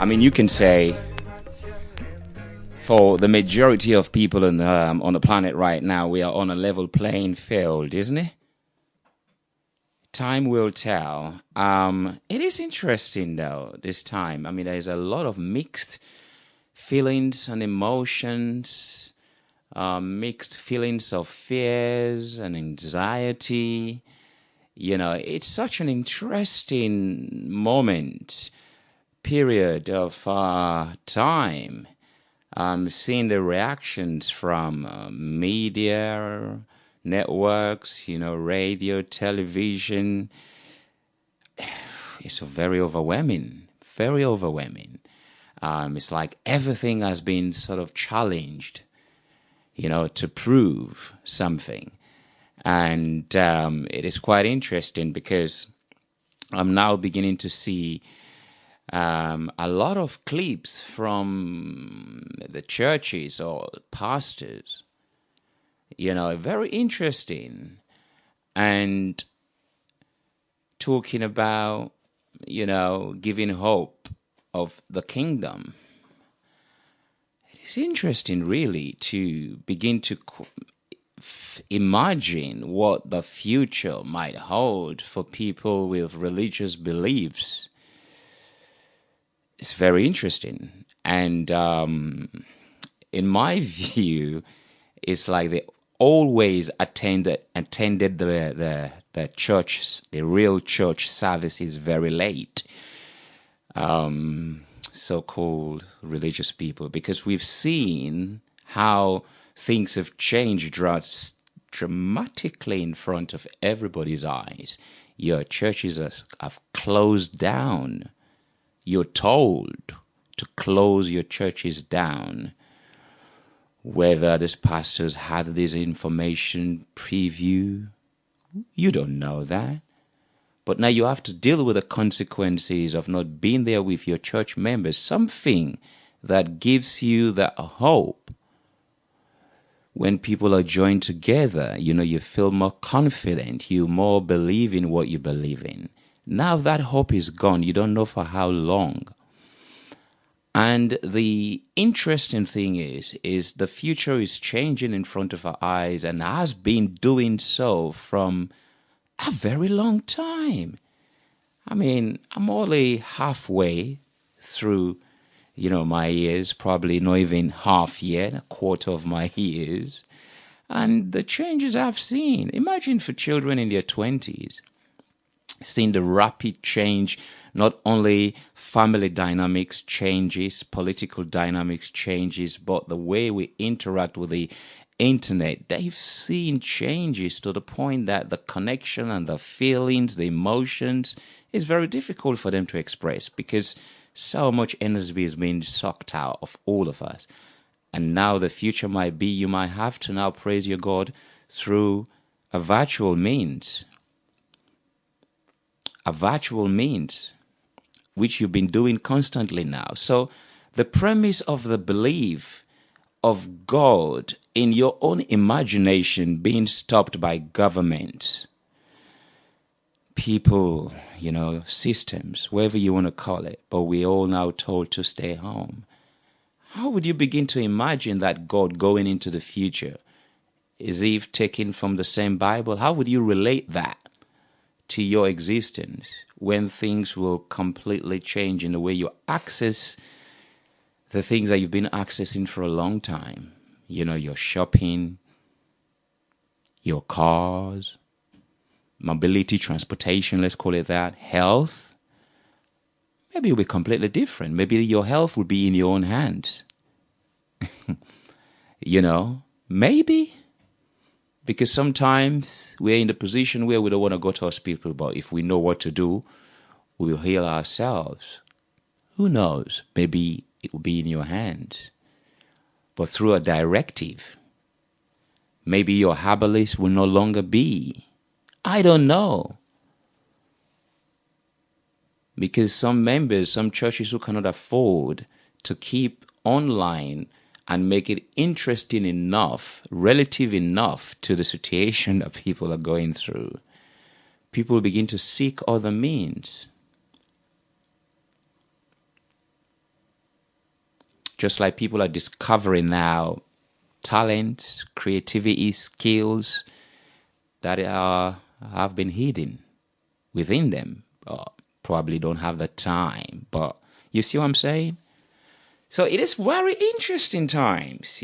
I mean, you can say for the majority of people on the planet right now, we are on a level playing field, isn't it? Time will tell. It is interesting, though, this time. I mean, there's a lot of mixed feelings and emotions, mixed feelings of fears and anxiety. You know, it's such an interesting period of time. Seeing the reactions from media, networks, radio, television. It's very overwhelming, very overwhelming. It's like everything has been sort of challenged, to prove something. And it is quite interesting because I'm now beginning to see a lot of clips from the churches or pastors, very interesting, and talking about, giving hope of the kingdom. It's interesting, really, to begin to imagine what the future might hold for people with religious beliefs. It's very interesting. And in my view, it's like they always attended the church, the real church services very late. So-called religious people, because we've seen how things have changed dramatically in front of everybody's eyes. Your churches have closed down. You're told to close your churches down. Whether these pastors had this information preview, you don't know that. But now you have to deal with the consequences of not being there with your church members, something that gives you that hope. When people are joined together, you feel more confident, you more believe in what you believe in. Now that hope is gone. You don't know for how long. And the interesting thing is the future is changing in front of our eyes and has been doing so from a very long time. I mean, I'm only halfway through, my years, probably not even half yet, a quarter of my years. And the changes I've seen, imagine for children in their 20s, seeing the rapid change, not only family dynamics changes, political dynamics changes, but the way we interact with the internet. They've seen changes to the point that the connection and the feelings, the emotions, is very difficult for them to express because so much energy is being sucked out of all of us. And now the future might be you might have to now praise your God through a virtual means. A virtual means, which you've been doing constantly now. So the premise of the belief of God in your own imagination being stopped by governments, people, systems, whatever you want to call it, but we're all now told to stay home. How would you begin to imagine that God going into the future? Is he taken from the same Bible? How would you relate that to your existence when things will completely change in the way you access the things that you've been accessing for a long time? Your shopping, your cars, mobility, transportation, let's call it that, health. Maybe it'll be completely different. Maybe your health will be in your own hands. Maybe. Because sometimes we're in the position where we don't want to go to hospital, but if we know what to do, we will heal ourselves. Who knows? Maybe it will be in your hands. But through a directive, maybe your herbalist will no longer be. I don't know. Because some churches who cannot afford to keep online and make it interesting enough, relative enough to the situation that people are going through, people begin to seek other means. just like people are discovering now talents, creativity, skills that have been hidden within them. Probably don't have the time, but you see what I'm saying? So it is very interesting times,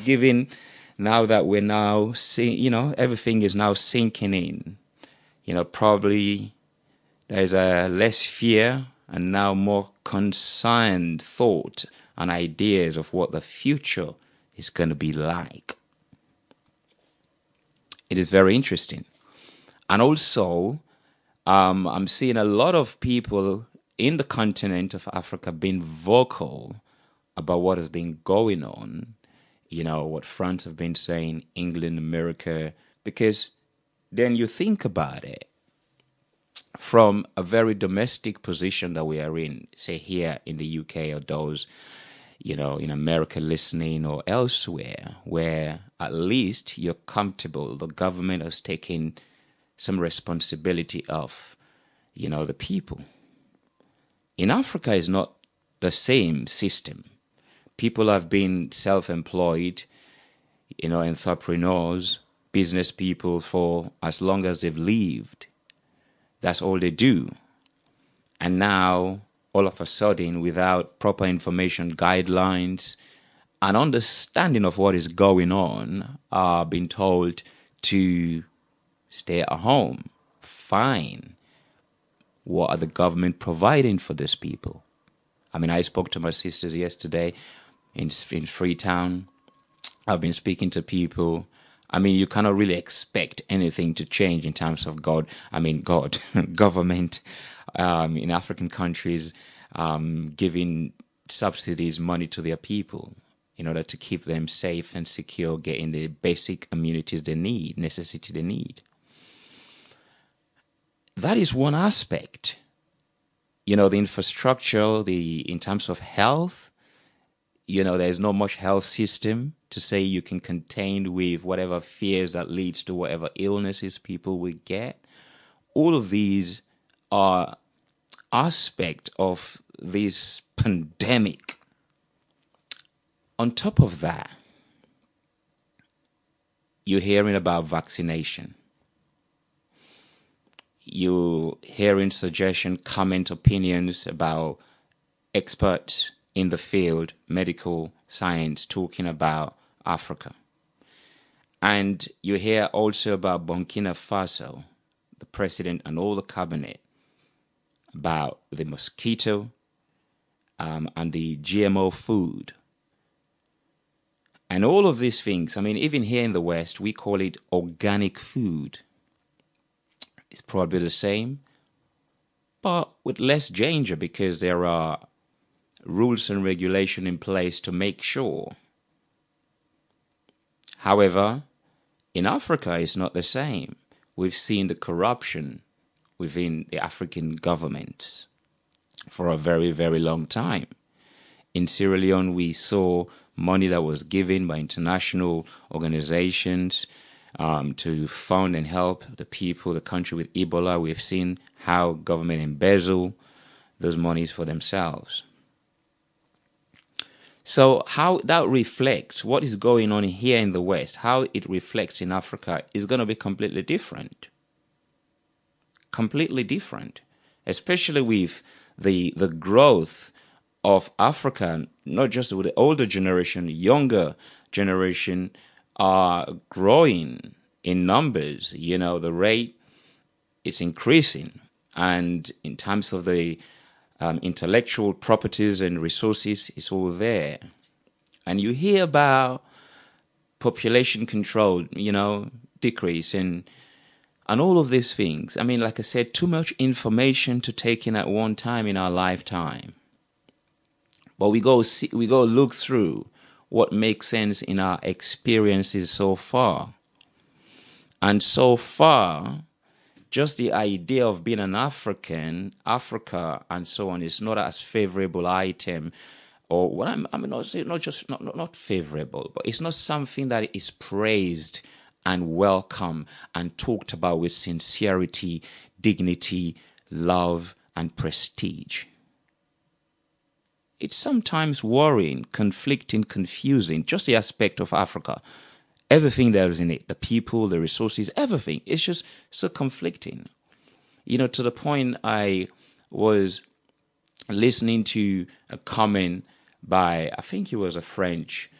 given now that we're now seeing, everything is now sinking in. Probably there's a less fear and now more concerned thought and ideas of what the future is going to be like. It is very interesting. And also, I'm seeing a lot of people in the continent of Africa being vocal about what has been going on, what France have been saying, England, America, because then you think about it from a very domestic position that we are in, say here in the UK or those, in America listening or elsewhere, where at least you're comfortable. The government has taken some responsibility of, the people. In Africa, it's not the same system. People have been self-employed, entrepreneurs, business people for as long as they've lived. That's all they do. And now, all of a sudden, without proper information, guidelines, and understanding of what is going on, are being told to stay at home. Fine. What are the government providing for these people? I spoke to my sisters yesterday in Freetown. I've been speaking to people. You cannot really expect anything to change in terms of government in African countries giving subsidies, money to their people in order to keep them safe and secure, getting the basic amenities they need, necessity they need. That is one aspect. The infrastructure, in terms of health, there's not much health system to say you can contain with whatever fears that leads to whatever illnesses people will get. All of these are aspects of this pandemic. On top of that, you're hearing about vaccination. You're hearing suggestion, comment, opinions about experts in the field, medical science, talking about Africa. And you hear also about Burkina Faso, the president and all the cabinet, about the mosquito and the GMO food. And all of these things, even here in the West, we call it organic food. It's probably the same, but with less danger because there are rules and regulation in place to make sure. However, in Africa, it's not the same. We've seen the corruption within the African governments for a very, very long time. In Sierra Leone, we saw money that was given by international organizations to fund and help the people, the country with Ebola. We've seen how government embezzle those monies for themselves. So how that reflects what is going on here in the West, how it reflects in Africa is going to be completely different. Completely different, especially with the growth of Africa, not just with the older generation, younger generation are growing in numbers. The rate is increasing. And in terms of the intellectual properties and resources, it's all there. And you hear about population control, decrease and all of these things. Like I said, too much information to take in at one time in our lifetime. But we go look through what makes sense in our experiences so far. And so far, just the idea of being an African, Africa, and so on is not as favorable item, or what not favorable, but it's not something that is praised and welcome and talked about with sincerity, dignity, love, and prestige. It's sometimes worrying, conflicting, confusing, just the aspect of Africa. Everything that is in it, the people, the resources, everything. It's just so conflicting. To the point I was listening to a comment by, I think he was a French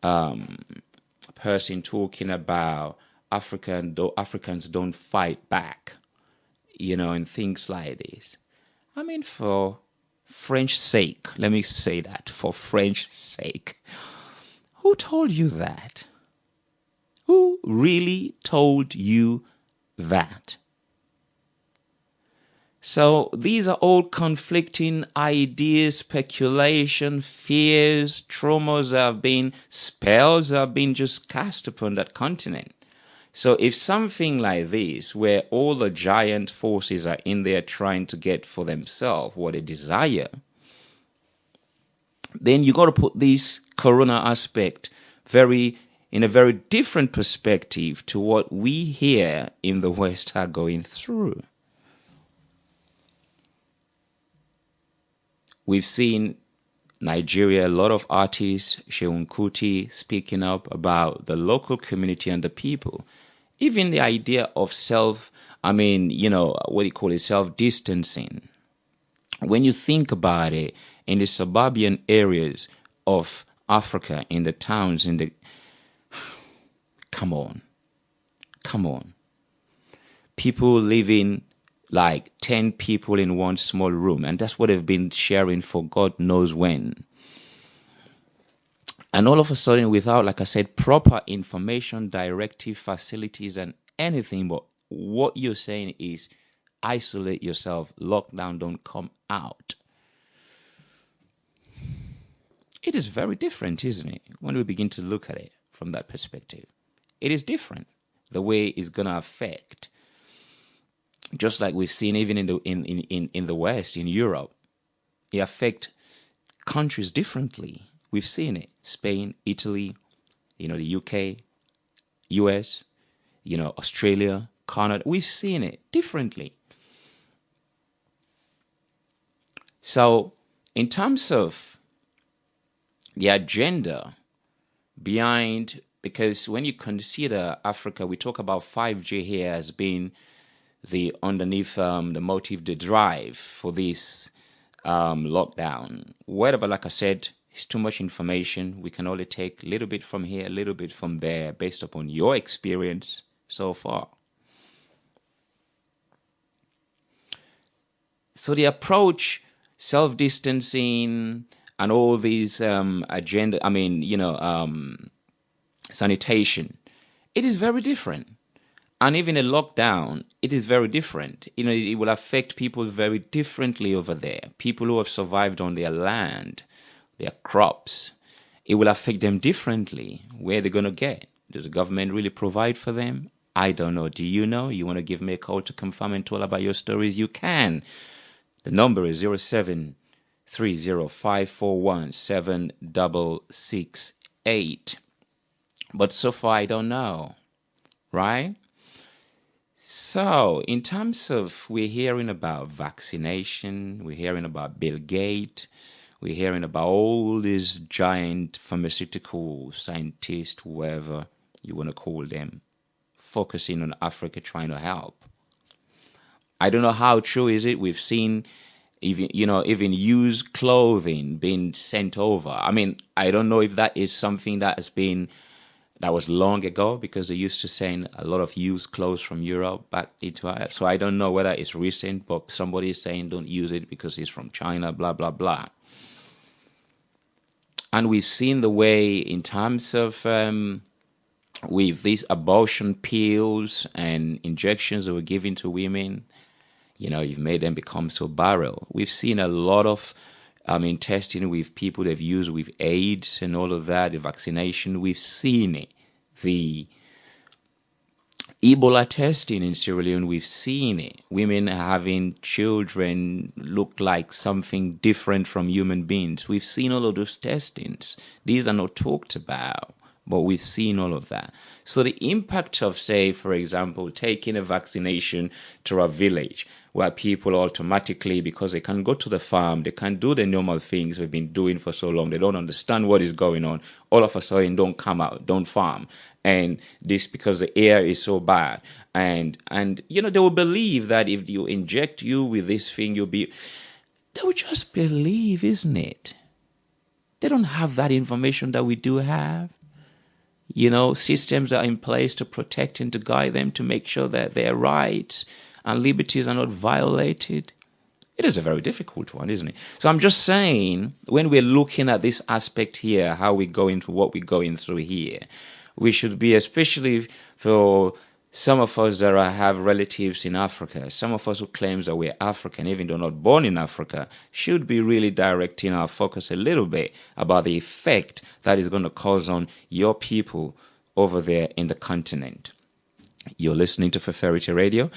person talking about Africans don't fight back, and things like this. I mean, for French sake, let me say that, for French sake. Who told you that? Who really told you that? So these are all conflicting ideas, speculation, fears, traumas spells have been just cast upon that continent. So if something like this, where all the giant forces are in there trying to get for themselves what they desire, then you got to put this corona aspect in a very different perspective to what we here in the West are going through. We've seen Nigeria, a lot of artists, Seun Kuti, speaking up about the local community and the people. Even the idea of self-distancing. When you think about it, in the suburban areas of Africa, in the towns, come on. People living like 10 people in one small room, and that's what they've been sharing for God knows when. And all of a sudden, without, like I said, proper information, directive, facilities, and anything, but what you're saying is isolate yourself, lockdown, don't come out. It is very different, isn't it? When we begin to look at it from that perspective, it is different. The way it's going to affect, just like we've seen even in the West, in Europe, it affects countries differently. We've seen it. Spain, Italy, the UK, US, Australia, Canada. We've seen it differently. So in terms of the agenda behind, because when you consider Africa, we talk about 5G here as being the underneath, the motive, the drive for this lockdown. Whatever, like I said, it's too much information. We can only take a little bit from here, a little bit from there, based upon your experience so far. So the approach, self-distancing, and all these sanitation, it is very different. And even a lockdown, it is very different. It will affect people very differently over there. People who have survived on their land, their crops, it will affect them differently. Where they're going to get? Does the government really provide for them? I don't know. Do you know? You want to give me a call to confirm and tell about your stories? You can. The number is 0730-541-7668. But so far, I don't know. Right? So, in terms of, we're hearing about vaccination, we're hearing about Bill Gates, we're hearing about all these giant pharmaceutical scientists, whoever you want to call them, focusing on Africa, trying to help. I don't know how true is it. We've seen even used clothing being sent over. I mean, I don't know if that is something that was long ago, because they used to send a lot of used clothes from Europe back into Ireland. So I don't know whether it's recent, but somebody is saying don't use it because it's from China, blah, blah, blah. And we've seen the way in terms of with these abortion pills and injections that were given to women, you've made them become so viral. We've seen a lot of testing with people they've used with AIDS and all of that, the vaccination. We've seen it. The Ebola testing in Sierra Leone, we've seen it. Women having children look like something different from human beings. We've seen all of those testings. These are not talked about. But we've seen all of that. So the impact of, say, for example, taking a vaccination to a village where people automatically, because they can go to the farm, they can do the normal things we've been doing for so long, they don't understand what is going on, all of a sudden don't come out, don't farm. And this because the air is so bad. And they will believe that if you inject you with this thing, they will just believe, isn't it? They don't have that information that we do have. Systems are in place to protect and to guide them, to make sure that their rights and liberties are not violated. It is a very difficult one, isn't it? So I'm just saying, when we're looking at this aspect here, how we go into what we're going through here, we should be, especially for some of us that have relatives in Africa, some of us who claim that we're African, even though not born in Africa, should be really directing our focus a little bit about the effect that is going to cause on your people over there in the continent. You're listening to Feferity Radio.